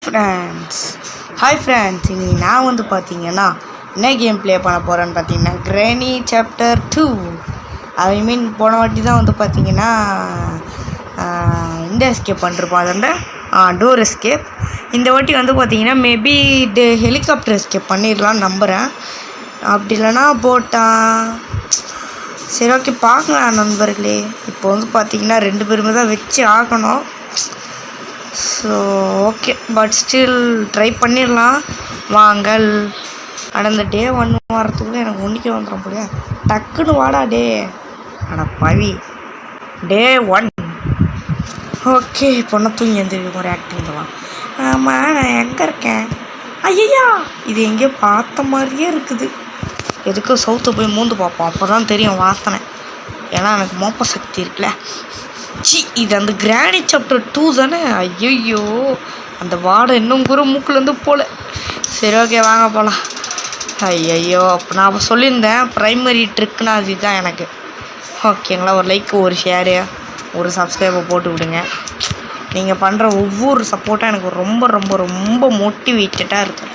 Friends hi friends, இன்றைக்கி நான் வந்து பார்த்தீங்கன்னா என்ன கேம் ப்ளே பண்ண போகிறேன்னு பார்த்தீங்கன்னா கிரானி சாப்டர் 2. ஐ மீன் போன வாட்டி தான் வந்து பார்த்தீங்கன்னா இந்த எஸ்கேப் பண்ணிருப்போம், அதோட டோர் எஸ்கேப். இந்த வாட்டி வந்து பார்த்தீங்கன்னா மேபி ஹெலிகாப்டர் எஸ்கேப் பண்ணிடலான்னு நம்புகிறேன். அப்படி இல்லைன்னா போட்டா சரி, ஓகே பார்க்கலாம் நண்பர்களே. இப்போ வந்து பார்த்தீங்கன்னா 2 பேருமே தான் வச்சு ஆகணும். So okay, but still try பண்ணிடலாம் வாங்கல். அந்த டே 1 வரத்துக்குள்ளே எனக்கு ஒன்றிக்கே வந்துடும் போலியா. டக்குன்னு வாடா டே. ஆனால் பவி டே 1. ஓகே, பொண்ணை தூங்கி எழுந்திருக்க ஒரு ஆக்டிங் தான். ஆமாம், நான் எங்கே இருக்கேன்? ஐயா, இது எங்கேயோ பார்த்த மாதிரியே இருக்குது. எதுக்கும் சவுத்தை போய் மூந்து பார்ப்போம், அப்போ தான் தெரியும் வாசனை. ஏன்னா எனக்கு மோப்ப சக்தி இருக்குல்ல. இது அந்த கிரானி சாப்டர் 2 தானே? ஐயோ, அந்த வாடை இன்னும் கூட மூக்குலேருந்து போல. சரி, ஓகே வாங்க போகலாம். ஐயோ, அப்போ நான் அப்போ சொல்லியிருந்தேன் ப்ரைமரி ட்ரிக்குன்னா அதுதான் எனக்கு. ஓகேங்களா, ஒரு லைக், ஒரு ஷேரு, ஒரு சப்ஸ்கிரைபை போட்டு விடுங்க. நீங்கள் பண்ணுற ஒவ்வொரு சப்போர்ட்டும் எனக்கு ரொம்ப ரொம்ப ரொம்ப மோட்டிவேட்டடாக இருக்கும்.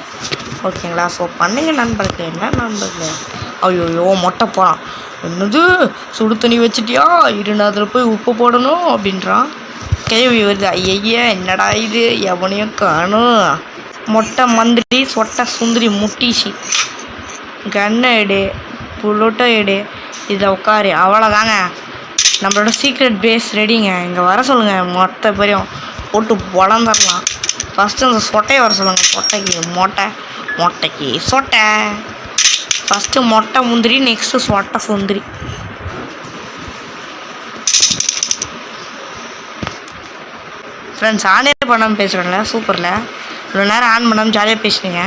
ஓகேங்களா, ஸோ பண்ணுங்க நண்பர்களே. என்ன நண்பர்களே? ஐயோ, மொட்டை போகிறான். என்னது சுடு தண்ணி வச்சுட்டியா, இருண்டு அதில் போய் உப்பு போடணும் அப்படின்றான். கேள்வி வருது. ஐயா, என்னடா இது, எவனையும் காணும். மொட்டை மந்திரி சொட்டை சுந்தரி முட்டிச்சு. கன்னை எடு, புல்லோட்டோ எடு, இதில் உட்காரு. அவ்வளோதாங்க, நம்மளோட சீக்ரெட் பேஸ் ரெடிங்க. இங்கே வர சொல்லுங்கள், மொத்த பேரையும் போட்டு பொழந்துடலாம். ஃபஸ்ட்டு அந்த சொட்டையை வர சொல்லுங்கள். மொட்டைக்கு சொட்டை. ஃபஸ்ட்டு மொட்டை முந்திரி, நெக்ஸ்ட்டு சொட்டை சுந்தரி. ஃப்ரெண்ட்ஸ், ஆனே பண்ணாமல் பேசுகிறேன்ல, சூப்பரில். இவ்வளோ நேரம் ஆன் பண்ணாமல் ஜாலியாக பேசுனீங்க.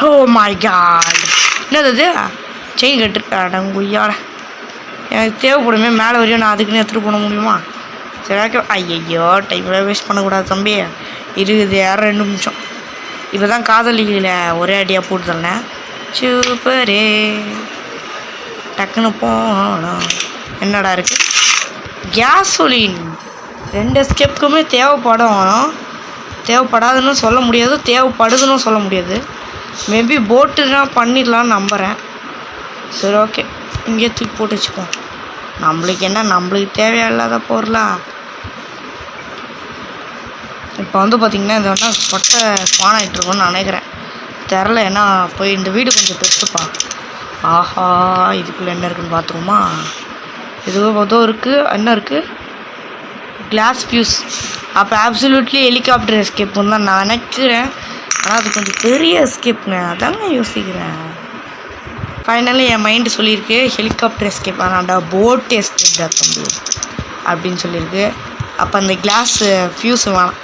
ஓ மை காட், என்னது அது? செயின் கட்டுருக்காடங்குய்யாட. எனக்கு தேவைப்படுமே மேலே வரையும், நான் அதுக்குன்னு எடுத்துகிட்டு போன முடியுமா? சரி, ஓகே. ஐயோ, டைமில் வேஸ்ட் பண்ணக்கூடாது தம்பி. இருக்குது 2 நிமிஷம். இப்போ தான் காதலிக்கல ஒரே அடியாக போட்டுதல்லேன். சூப்பரே, டக்குன்னு போனோம். என்னடா இருக்குது? கேசோலின். 2 எஸ்கேப்புக்குமே தேவைப்படாதுன்னு சொல்ல முடியாது, தேவைப்படுதுன்னு சொல்ல முடியாது. மேபி போட்டுனா பண்ணிடலான்னு நம்புகிறேன். சரி, ஓகே, இங்கேயே தூக்கி போட்டு வச்சுப்போம். நம்மளுக்கு தேவையில்லாத பொருளா? இப்போ வந்து பார்த்திங்கன்னா இது வேணால் சொட்டை ஸ்பான் ஆகிட்டுருக்கோன்னு நினைக்கிறேன். தெரில, ஏன்னா போய் இந்த வீடு கொஞ்சம் பெருசுப்பா. ஆஹா, இதுக்குள்ளே என்ன இருக்குதுன்னு பார்த்துருவோமா? இதுவும் ஏதோ இருக்குது. என்ன இருக்குது? Glass fuse. அப்போ ஆப்சல்யூட்லி ஹெலிகாப்டர் எஸ்கேப்புன்னு தான் நான் நினைக்கிறேன். ஆனால் அது கொஞ்சம் பெரிய எஸ்கேப்புங்க, அதாங்க யோசிக்கிறேன். ஃபைனலி என் மைண்டு சொல்லியிருக்கு ஹெலிகாப்டர் எஸ்கேப் ஆனாண்டா, போட் எஸ்கேப் தான் தம்பி அப்படின்னு சொல்லியிருக்கு. அப்போ அந்த கிளாஸு ஃபியூஸு வேணாம்.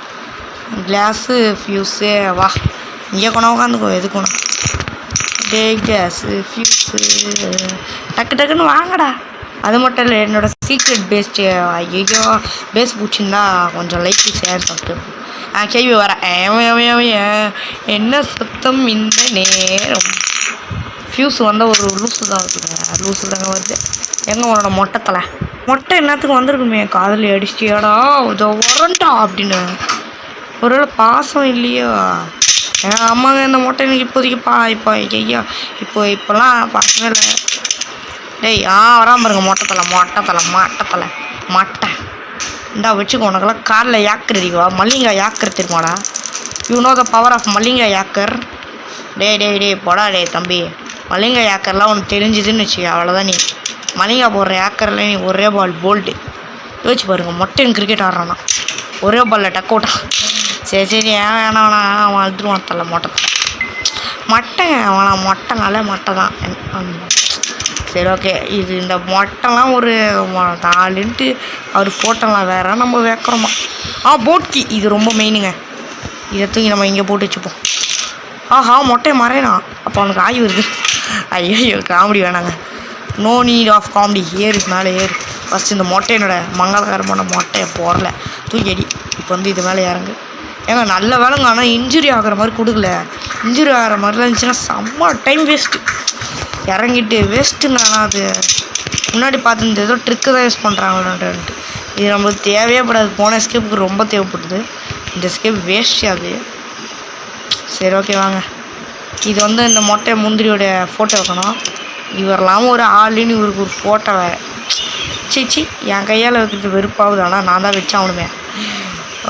கிளாஸு ஃபியூஸு வா, இங்கே கொண்டா உட்காந்துக்கோ. எதுக்கணும் டே கேஸு ஃபியூஸு? டக்குன்னு வாங்கடா. அது மட்டும் இல்லை, என்னோடய சீக்ரெட் பேஸ்ட்டு. ஐயோ, பேஸ் பிடிச்சிருந்தா கொஞ்சம் லைக், ஷேர், சப்ஸ்கிரைப். கேள்வி வரேன். என்ன சத்தம் இந்த நேரம்? ஃபியூஸ் வந்தால் ஒரு லூஸு தான் வருதுங்க. லூஸு தாங்க வருது. எங்கே உன்னோட மொட்டை என்னத்துக்கு வந்திருக்குமே? காதலி அடிச்சிட்டியாடா, இதோ வரண்டா அப்படின்னு. ஒருவேளை பாசம் இல்லையோ? ஆமாங்க, இந்த மொட்டை எனக்கு இப்போதைக்கு ஐயா இப்போல்லாம் பாசமே இல்லை. டேய், வராமல் பாருங்க. மொட்டை இந்தா வச்சுக்கோ. உனக்கெல்லாம் காரில் யாக்கர் அடிக்குவா? மல்லிங்கா யாக்கர் தெரியுமாடா? You know the power of Malinga yorker? டே போடா டே தம்பி. மல்லிங்கா யாக்கர்லாம் உனக்கு தெரிஞ்சுதுன்னு வச்சு அவ்வளோதான். நீ மல்லிங்கா போடுற யாக்கரில் நீ ஒரே பால் போல்டு. யோசிச்சு பாருங்கள், மொட்டைன்னு கிரிக்கெட் ஆடுறான்னா ஒரே பாலில் டக் அவுட்டா. சரி, ஏன் வேணாம் அவன் அழுதுருவான் தள்ள மொட்டைங்க. அவனா மொட்டைனாலே மொட்டை தான். சரி, ஓகே. இது இந்த மொட்டைலாம் ஒரு 4 அவர் போட்டலாம். வேற நம்ம வைக்கிறோமா? போட்கி இது ரொம்ப மெயினுங்க. இதை தூக்கி நம்ம இங்கே போட்டு வச்சுப்போம். ஆஹா, மொட்டையை மறையணா. அப்போ அவனுக்கு ஆகி வருது. ஐயோ, காமெடி வேணாங்க. No need of comedy. மேலே ஏறு. ஃபஸ்ட்டு இந்த மொட்டையினோட மங்களகரமான மொட்டையை போடல, தூக்கி அடி. இப்போ வந்து இது மேலே இறங்கு. ஏங்க நல்ல வேலைங்க, ஆனால் இன்ஜுரி ஆகிற மாதிரி கொடுக்கல. இன்ஜுரி ஆகிற மாதிரிலாம் இருந்துச்சுன்னா செம்ம டைம் வேஸ்ட்டு. இறங்கிட்டு வேஸ்ட்டுங்க. ஆனால் அது முன்னாடி பார்த்துருந்து ஏதோ ட்ரிக்கு தான் யூஸ் பண்ணுறாங்கன்ட்டு. இது நம்மளுக்கு தேவையே படாது. போன எஸ்கேப்புக்கு ரொம்ப தேவைப்படுது. இந்த எஸ்கேப் வேஸ்ட் ஆகுது. சரி ஓகே வாங்க. இது வந்து இந்த மொட்டை முந்திரியோடைய ஃபோட்டோ வைக்கணும். இவரெல்லாம் ஒரு ஆளுன்னு இவருக்கு ஒரு ஃபோட்டோ வேறு. சீச்சி என் கையால் வைக்கிறது வெறுப்பாகுது. ஆனால் நான் தான் வச்சாகணுமே.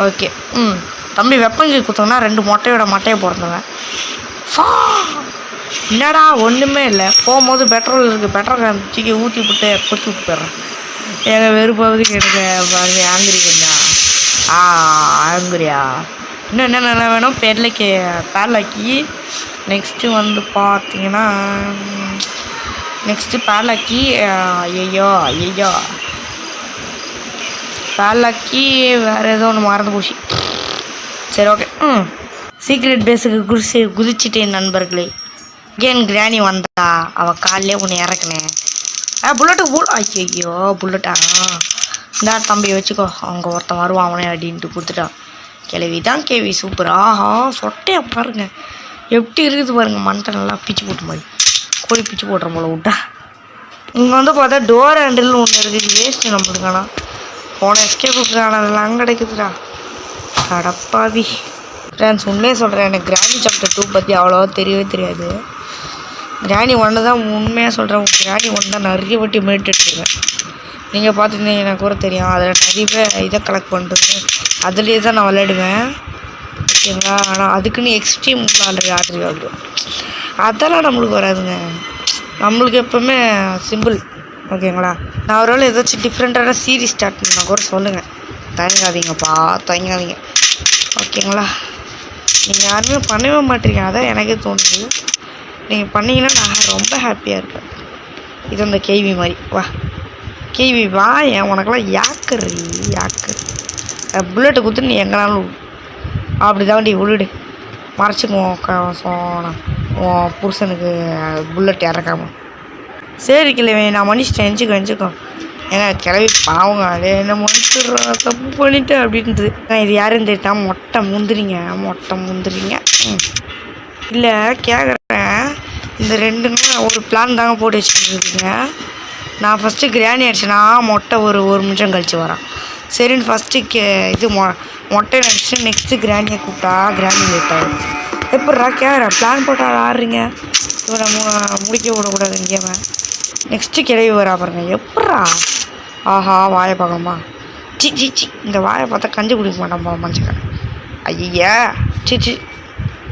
ஓகே. தம்பி வெப்பங்கி குத்தோம்னா 2 மொட்டையோட மட்டையை பிறந்தவன். என்னடா ஒன்றுமே இல்லை. போகும்போது பெட்ரோல் இருக்குது, பெட்ரோல் தூக்கி ஊற்றி விட்டு குத்தி விட்டு போயிடுறேன். எங்கள் வெறுப்பாவது கேட்டுக்க பாருங்க. ஆங்கிரிக்கா ஆங்கிரியா இன்னும் என்னென்ன வேணும்? பேர்லக்கி. நெக்ஸ்ட்டு வந்து பார்த்தீங்கன்னா பேர்லக்கி. ஐயோ பேர்லக்கி வேறு ஏதோ ஒன்று மறந்து போச்சு. சரி ஓகே. சீக்ரெட் பேஸுக்கு குதிச்சிட்டேன் நண்பர்களே. அகேன் கிராணி வந்தா அவள் காலிலே ஒன்று இறக்குனேன். புல்லட்டுக்கு ஐயோ புல்லட்டா இந்தா தம்பி வச்சுக்கோ, அவங்க ஒருத்தன் வருவான் அவனே அப்படின்ட்டு கொடுத்துட்டான். கிளவி தான் கேவி சூப்பர். ஆஹா சொட்டையா பாருங்க எப்படி இருக்குது பாருங்க. மண்டை நல்லா பிச்சு போட்டு மாதிரி கோழி பிச்சு போட்டுற போல விட்டா. இங்கே வந்து பார்த்தா டோர் ஹேண்டில்னு ஒன்று இருக்குது. வேஸ்ட்டு நம்மளுக்கு. ஆனால் போன எஸ்கேப்புக்கு ஆனதெல்லாம் கிடைக்குதுடா. கடப்பாவி ஃப்ரெண்ட்ஸ். உண்மையாக சொல்கிறேன், எனக்கு கிராணி சாப்டர் 2 பற்றி அவ்வளோவா தெரியவே தெரியாது. கிராணி 1 தான் உண்மையாக சொல்கிறேன். கிராணி 1 தான் நிறைய வாட்டி மேட்டுருக்கேன். நீங்கள் பார்த்துருந்தீங்கன்னா கூட தெரியும். அதில் நிறைய இதை கலெக்ட் பண்ணுறது அதுலேயே தான் நான் விளையாடுவேன். ஓகேங்களா. ஆனால் அதுக்குன்னு எக்ஸ்ட்ரீம் ஆடுறோம். அதெல்லாம் நம்மளுக்கு வராதுங்க. நம்மளுக்கு எப்போவுமே சிம்பிள். ஓகேங்களா. நான் ஒரு வேளை ஏதாச்சும் டிஃப்ரெண்ட்டான சீரீஸ் ஸ்டார்ட் பண்ணால் கூட சொல்லுங்கள். தயங்காதீங்க. ஓகேங்களா. நீங்கள் யாருமே பண்ணவே மாட்டீங்க. அதான் எனக்கே தோணுது. நீங்கள் பண்ணிங்கன்னா நான் ரொம்ப ஹாப்பியாக இருப்பேன். இது அந்த கேவி மாதிரி. வா கேவி வா. உனக்கெல்லாம் யாக்கர் புல்லட்டை கொடுத்து நீ எங்கேனாலும் அப்படி தாண்டி விழுடு. மறைச்சிக்குவோம் சோனா உன் புருஷனுக்கு புல்லட் இறக்காம. சரி கிழவி நான் மன்னிச்சிட்டேன். எஞ்சிக்கோ. ஏன்னா கிளவி பாவங்க. அதே என்ன மன்னிச்சுடுறா தப்பு பண்ணிட்டேன் அப்படின்றது. இது யாருன்னு தெரியுட்டா? மொட்டை முந்திரிங்க. இல்லை கேட்குறேன். இந்த 2 ஒரு பிளான் தாங்க போட்டு வச்சுருக்குங்க. நான் ஃபஸ்ட்டு கிராணி அடிச்சேன்னா மொட்டை ஒரு நிமிஷம் கழிச்சு வரான். சரின்னு ஃபஸ்ட்டு இது மொட்டை அடிச்சு நெக்ஸ்ட்டு கிராணியை கூப்பிட்டா கிராணி லேட் ஆகும். எப்பட்றா கேட்குறேன் பிளான் போட்டால் ஆடுறீங்க. இவரை முடிக்க விடக்கூடாது இங்கேயுமே. நெக்ஸ்ட்டு கிளவி வரா பாருங்க. எப்பட்றா ஆஹா வாயை பார்க்கணுமா? சி இந்த வாயை பார்த்தா கஞ்சி குடிக்க மாட்டான் மனுஷன். ஐயா சி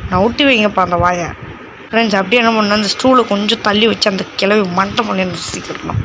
நான் ஊட்டி வைங்கப்பா அந்த வாயை. ஃப்ரெண்ட்ஸ் அப்படியே என்ன பண்ண அந்த ஸ்டூலை கொஞ்சம் தள்ளி வச்சு அந்த கிளவி மண்டை பண்ணி சீக்கிரம்